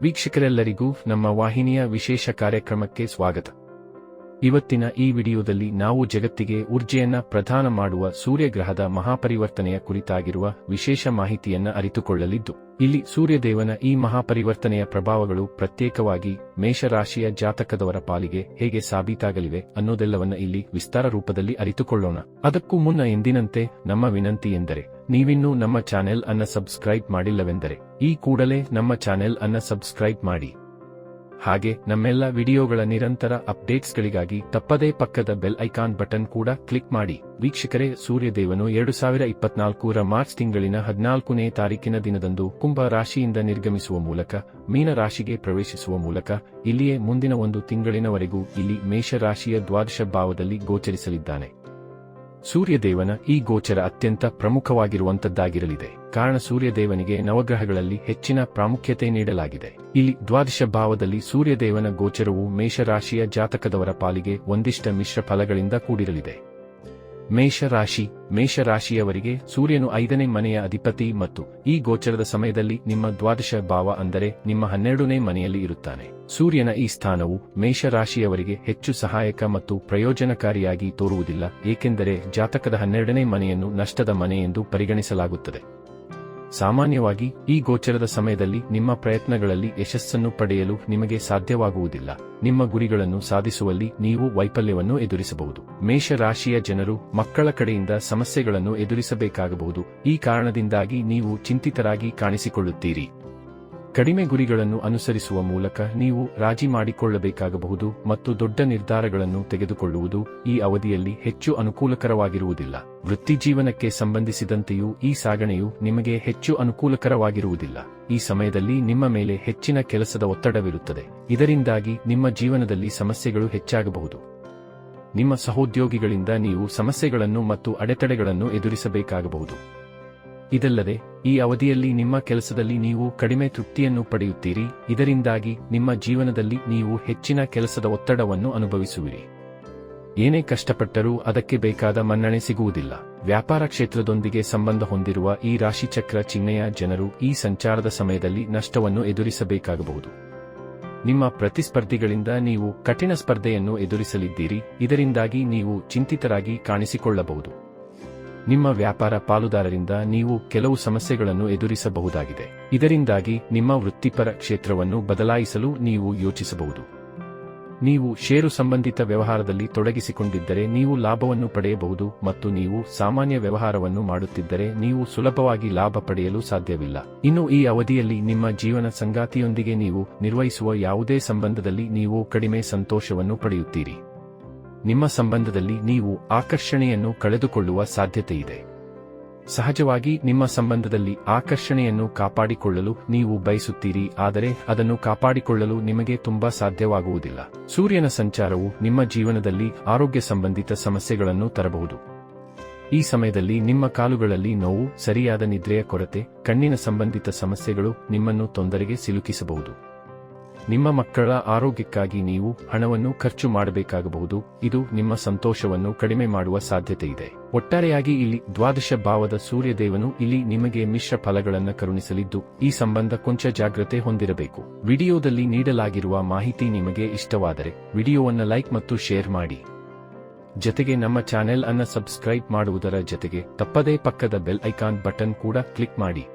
ವೀಕ್ಷಕರೆಲ್ಲರಿಗೂ ನಮ್ಮ ವಾಹಿನಿಯ ವಿಶೇಷ ಕಾರ್ಯಕ್ರಮಕ್ಕೆ ಸ್ವಾಗತ. ಇವತ್ತಿನ ಈ ವಿಡಿಯೋದಲ್ಲಿ ನಾವು ಜಗತ್ತಿಗೆ ಊರ್ಜೆಯನ್ನ ಪ್ರದಾನ ಮಾಡುವ ಸೂರ್ಯಗ್ರಹದ ಮಹಾಪರಿವರ್ತನೆಯ ಕುರಿತಾಗಿರುವ ವಿಶೇಷ ಮಾಹಿತಿಯನ್ನ ಅರಿತುಕೊಳ್ಳಲಿದ್ದು, ಇಲ್ಲಿ ಸೂರ್ಯದೇವನ ಈ ಮಹಾಪರಿವರ್ತನೆಯ ಪ್ರಭಾವಗಳು ಪ್ರತ್ಯೇಕವಾಗಿ ಮೇಷರಾಶಿಯ ಜಾತಕದವರ ಪಾಲಿಗೆ ಹೇಗೆ ಸಾಬೀತಾಗಲಿವೆ ಅನ್ನೋದೆಲ್ಲವನ್ನ ಇಲ್ಲಿ ವಿಸ್ತಾರ ರೂಪದಲ್ಲಿ ಅರಿತುಕೊಳ್ಳೋಣ. ಅದಕ್ಕೂ ಮುನ್ನ ಎಂದಿನಂತೆ ನಮ್ಮ ವಿನಂತಿ ಎಂದರೆ, ನೀವಿನ್ನೂ ನಮ್ಮ ಚಾನೆಲ್ ಅನ್ನ ಸಬ್ಸ್ಕ್ರೈಬ್ ಮಾಡಿಲ್ಲವೆಂದರೆ ಈ ಕೂಡಲೇ ನಮ್ಮ ಚಾನೆಲ್ ಅನ್ನ ಸಬ್ಸ್ಕ್ರೈಬ್ ಮಾಡಿ. ಹಾಗೆ ನಮ್ಮೆಲ್ಲ ವಿಡಿಯೋಗಳ ನಿರಂತರ ಅಪ್ಡೇಟ್ಸ್ಗಳಿಗಾಗಿ ತಪ್ಪದೇ ಪಕ್ಕದ ಬೆಲ್ ಐಕಾನ್ ಬಟನ್ ಕೂಡ ಕ್ಲಿಕ್ ಮಾಡಿ. ವೀಕ್ಷಕರೇ, ಸೂರ್ಯದೇವನು 2024ರ ಮಾರ್ಚ್ ತಿಂಗಳಿನ 14ನೇ ತಾರೀಕಿನ ದಿನದಂದು ಕುಂಭ ರಾಶಿಯಿಂದ ನಿರ್ಗಮಿಸುವ ಮೂಲಕ ಮೀನ ರಾಶಿಗೆ ಪ್ರವೇಶಿಸುವ ಮೂಲಕ ಇಲ್ಲಿಯೇ ಮುಂದಿನ ಒಂದು ತಿಂಗಳಿನವರೆಗೂ ಇಲ್ಲಿ ಮೇಷರಾಶಿಯ ದ್ವಾದಶ ಭಾವದಲ್ಲಿ ಗೋಚರಿಸಲಿದ್ದಾನೆ. ಸೂರ್ಯದೇವನ ಈ ಗೋಚರ ಅತ್ಯಂತ ಪ್ರಮುಖವಾಗಿರುವಂತದ್ದಾಗಿರಲಿದೆ. ಕಾರಣ ಸೂರ್ಯದೇವನಿಗೆ ನವಗ್ರಹಗಳಲ್ಲಿ ಹೆಚ್ಚಿನ ಪ್ರಾಮುಖ್ಯತೆ ನೀಡಲಾಗಿದೆ. ಇಲ್ಲಿ ದ್ವಾದಶ ಭಾವದಲ್ಲಿ ಸೂರ್ಯದೇವನ ಗೋಚರವು ಮೇಷರಾಶಿಯ ಜಾತಕದವರ ಪಾಲಿಗೆ ಒಂದಿಷ್ಟ ಮಿಶ್ರ ಫಲಗಳಿಂದ ಕೂಡಿರಲಿದೆ. ಮೇಷರಾಶಿಯವರಿಗೆ ಸೂರ್ಯನು 5ನೇ ಮನೆಯ ಅಧಿಪತಿ ಮತ್ತು ಈ ಗೋಚರದ ಸಮಯದಲ್ಲಿ ನಿಮ್ಮ ದ್ವಾದಶ ಭಾವ ಅಂದರೆ ನಿಮ್ಮ 12ನೇ ಮನೆಯಲ್ಲಿ ಇರುತ್ತಾನೆ. ಸೂರ್ಯನ ಈ ಸ್ಥಾನವು ಮೇಷರಾಶಿಯವರಿಗೆ ಹೆಚ್ಚು ಸಹಾಯಕ ಮತ್ತು ಪ್ರಯೋಜನಕಾರಿಯಾಗಿ ತೋರುವುದಿಲ್ಲ, ಏಕೆಂದರೆ ಜಾತಕದ 12ನೇ ಮನೆಯನ್ನು ನಷ್ಟದ ಮನೆ ಎಂದು ಪರಿಗಣಿಸಲಾಗುತ್ತದೆ. ಸಾಮಾನ್ಯವಾಗಿ ಈ ಗೋಚರದ ಸಮಯದಲ್ಲಿ ನಿಮ್ಮ ಪ್ರಯತ್ನಗಳಲ್ಲಿ ಯಶಸ್ಸನ್ನು ಪಡೆಯಲು ನಿಮಗೆ ಸಾಧ್ಯವಾಗುವುದಿಲ್ಲ. ನಿಮ್ಮ ಗುರಿಗಳನ್ನು ಸಾಧಿಸುವಲ್ಲಿ ನೀವು ವೈಫಲ್ಯವನ್ನು ಎದುರಿಸಬಹುದು. ಮೇಷರಾಶಿಯ ಜನರು ಮಕ್ಕಳ ಕಡೆಯಿಂದ ಸಮಸ್ಯೆಗಳನ್ನು ಎದುರಿಸಬೇಕಾಗಬಹುದು. ಈ ಕಾರಣದಿಂದಾಗಿ ನೀವು ಚಿಂತಿತರಾಗಿ ಕಾಣಿಸಿಕೊಳ್ಳುತ್ತೀರಿ. ಕಡಿಮೆ ಗುರಿಗಳನ್ನು ಅನುಸರಿಸುವ ಮೂಲಕ ನೀವು ರಾಜಿ ಮಾಡಿಕೊಳ್ಳಬೇಕಾಗಬಹುದು ಮತ್ತು ದೊಡ್ಡ ನಿರ್ಧಾರಗಳನ್ನು ತೆಗೆದುಕೊಳ್ಳುವುದು ಈ ಅವಧಿಯಲ್ಲಿ ಹೆಚ್ಚು ಅನುಕೂಲಕರವಾಗಿರುವುದಿಲ್ಲ. ವೃತ್ತಿಜೀವನಕ್ಕೆ ಸಂಬಂಧಿಸಿದಂತೆಯೂ ಈ ಸಾಗಣೆಯು ನಿಮಗೆ ಹೆಚ್ಚು ಅನುಕೂಲಕರವಾಗಿರುವುದಿಲ್ಲ. ಈ ಸಮಯದಲ್ಲಿ ನಿಮ್ಮ ಮೇಲೆ ಹೆಚ್ಚಿನ ಕೆಲಸದ ಒತ್ತಡವಿರುತ್ತದೆ. ಇದರಿಂದಾಗಿ ನಿಮ್ಮ ಜೀವನದಲ್ಲಿ ಸಮಸ್ಯೆಗಳು ಹೆಚ್ಚಾಗಬಹುದು. ನಿಮ್ಮ ಸಹೋದ್ಯೋಗಿಗಳಿಂದ ನೀವು ಸಮಸ್ಯೆಗಳನ್ನು ಮತ್ತು ಅಡೆತಡೆಗಳನ್ನು ಎದುರಿಸಬೇಕಾಗಬಹುದು. ಇದಲ್ಲದೆ ಈ ಅವಧಿಯಲ್ಲಿ ನಿಮ್ಮ ಕೆಲಸದಲ್ಲಿ ನೀವು ಕಡಿಮೆ ತೃಪ್ತಿಯನ್ನು ಪಡೆಯುತ್ತೀರಿ. ಇದರಿಂದಾಗಿ ನಿಮ್ಮ ಜೀವನದಲ್ಲಿ ನೀವು ಹೆಚ್ಚಿನ ಕೆಲಸದ ಒತ್ತಡವನ್ನು ಅನುಭವಿಸುವಿರಿ. ಏನೇ ಕಷ್ಟಪಟ್ಟರೂ ಅದಕ್ಕೆ ಬೇಕಾದ ಮನ್ನಣೆ ಸಿಗುವುದಿಲ್ಲ. ವ್ಯಾಪಾರ ಕ್ಷೇತ್ರದೊಂದಿಗೆ ಸಂಬಂಧ ಹೊಂದಿರುವ ಈ ರಾಶಿಚಕ್ರ ಚಿಹ್ನೆಯ ಜನರು ಈ ಸಂಚಾರದ ಸಮಯದಲ್ಲಿ ನಷ್ಟವನ್ನು ಎದುರಿಸಬೇಕಾಗಬಹುದು. ನಿಮ್ಮ ಪ್ರತಿಸ್ಪರ್ಧಿಗಳಿಂದ ನೀವು ಕಠಿಣ ಸ್ಪರ್ಧೆಯನ್ನು ಎದುರಿಸಲಿದ್ದೀರಿ. ಇದರಿಂದಾಗಿ ನೀವು ಚಿಂತಿತರಾಗಿ ಕಾಣಿಸಿಕೊಳ್ಳಬಹುದು. ನಿಮ್ಮ ವ್ಯಾಪಾರ ಪಾಲುದಾರರಿಂದ ನೀವು ಕೆಲವು ಸಮಸ್ಯೆಗಳನ್ನು ಎದುರಿಸಬಹುದಾಗಿದೆ. ಇದರಿಂದಾಗಿ ನಿಮ್ಮ ವೃತ್ತಿಪರ ಕ್ಷೇತ್ರವನ್ನು ಬದಲಾಯಿಸಲು ನೀವು ಯೋಚಿಸಬಹುದು. ನೀವು ಷೇರು ಸಂಬಂಧಿತ ವ್ಯವಹಾರದಲ್ಲಿ ತೊಡಗಿಸಿಕೊಂಡಿದ್ದರೆ ನೀವು ಲಾಭವನ್ನು ಪಡೆಯಬಹುದು ಮತ್ತು ನೀವು ಸಾಮಾನ್ಯ ವ್ಯವಹಾರವನ್ನು ಮಾಡುತ್ತಿದ್ದರೆ ನೀವು ಸುಲಭವಾಗಿ ಲಾಭ ಪಡೆಯಲು ಸಾಧ್ಯವಿಲ್ಲ. ಇನ್ನು ಈ ಅವಧಿಯಲ್ಲಿ ನಿಮ್ಮ ಜೀವನ ಸಂಗಾತಿಯೊಂದಿಗೆ ನೀವು ನಿರ್ವಹಿಸುವ ಯಾವುದೇ ಸಂಬಂಧದಲ್ಲಿ ನೀವು ಕಡಿಮೆ ಸಂತೋಷವನ್ನು ಪಡೆಯುತ್ತೀರಿ. ನಿಮ್ಮ ಸಂಬಂಧದಲ್ಲಿ ನೀವು ಆಕರ್ಷಣೆಯನ್ನು ಕಳೆದುಕೊಳ್ಳುವ ಸಾಧ್ಯತೆಯಿದೆ. ಸಹಜವಾಗಿ ನಿಮ್ಮ ಸಂಬಂಧದಲ್ಲಿ ಆಕರ್ಷಣೆಯನ್ನು ಕಾಪಾಡಿಕೊಳ್ಳಲು ನೀವು ಬಯಸುತ್ತೀರಿ, ಆದರೆ ಅದನ್ನು ಕಾಪಾಡಿಕೊಳ್ಳಲು ನಿಮಗೆ ತುಂಬಾ ಸಾಧ್ಯವಾಗುವುದಿಲ್ಲ. ಸೂರ್ಯನ ಸಂಚಾರವು ನಿಮ್ಮ ಜೀವನದಲ್ಲಿ ಆರೋಗ್ಯ ಸಂಬಂಧಿತ ಸಮಸ್ಯೆಗಳನ್ನು ತರಬಹುದು. ಈ ಸಮಯದಲ್ಲಿ ನಿಮ್ಮ ಕಾಲುಗಳಲ್ಲಿ ನೋವು, ಸರಿಯಾದ ನಿದ್ರೆಯ ಕೊರತೆ, ಕಣ್ಣಿನ ಸಂಬಂಧಿತ ಸಮಸ್ಯೆಗಳು ನಿಮ್ಮನ್ನು ತೊಂದರೆಗೆ ಸಿಲುಕಿಸಬಹುದು. ನಿಮ್ಮ ಮಕ್ಕಳ ಆರೋಗ್ಯಕ್ಕಾಗಿ ನೀವು ಹಣವನ್ನು ಖರ್ಚು ಮಾಡಬೇಕಾಗಬಹುದು. ಇದು ನಿಮ್ಮ ಸಂತೋಷವನ್ನು ಕಡಿಮೆ ಮಾಡುವ ಸಾಧ್ಯತೆಯಿದೆ. ಒಟ್ಟಾರೆಯಾಗಿ ಇಲ್ಲಿ ದ್ವಾದಶ ಭಾವದ ಸೂರ್ಯದೇವನು ಇಲ್ಲಿ ನಿಮಗೆ ಮಿಶ್ರ ಫಲಗಳನ್ನು ಕರುಣಿಸಲಿದ್ದು, ಈ ಸಂಬಂಧ ಕೊಂಚ ಜಾಗ್ರತೆ ಹೊಂದಿರಬೇಕು. ವಿಡಿಯೋದಲ್ಲಿ ನೀಡಲಾಗಿರುವ ಮಾಹಿತಿ ನಿಮಗೆ ಇಷ್ಟವಾದರೆ ವಿಡಿಯೋವನ್ನು ಲೈಕ್ ಮತ್ತು ಶೇರ್ ಮಾಡಿ. ಜತೆಗೆ ನಮ್ಮ ಚಾನೆಲ್ ಅನ್ನು ಸಬ್ಸ್ಕ್ರೈಬ್ ಮಾಡುವುದರ ಜತೆಗೆ ತಪ್ಪದೇ ಪಕ್ಕದ ಬೆಲ್ ಐಕಾನ್ ಬಟನ್ ಕೂಡ ಕ್ಲಿಕ್ ಮಾಡಿ.